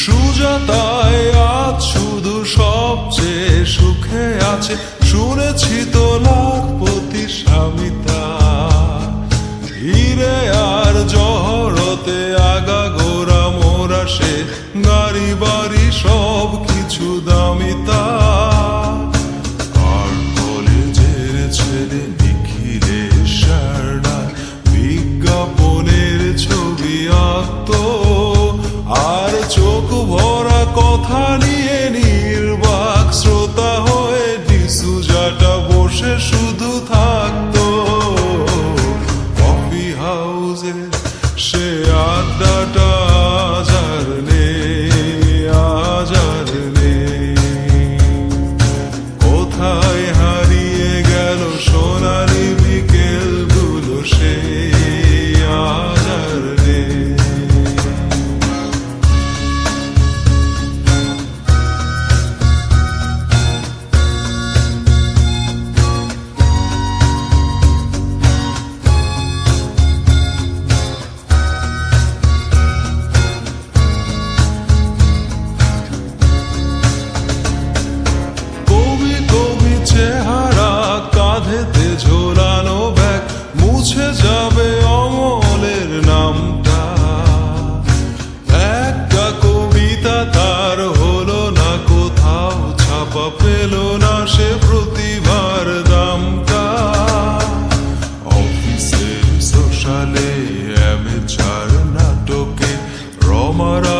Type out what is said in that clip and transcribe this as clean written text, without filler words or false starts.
সুজাতায় আজ শুধু সবচেয়ে সুখে আছে, শুনেছি তো লাখপতি স্বামিতা। হিরে আর জহরতে আগা গোরা মোরা, সে গাড়ি বাড়ি সব কিছু দামিতা। আর কলেজের ছেলে নিখিলে শারনা বিজ্ঞাপনের ছবি আঁকত, আর চোখ ভরা কথা নিয়ে নির্বাক শ্রোতা হয়ে ডিসুজাটা বসে শুধু থাকতো। কফি হাউসে সে আড্ডাটা আজ আর নেই, আজ আর নেই। কোথায় হারিয়ে গেল সোনালি বিকেলগুলো, সে আজ আর নেই। চেহারা কাঁধেতে ঝোলানো ব্যাগ, মুছে যাবে অমলের নামটা। একটা কবিতা তার হলো না কোথাও ছাপা, পেল না সে প্রতিভার দামটা। অফিসের সোশ্যালে অ্যামেচার নাটকে রমারা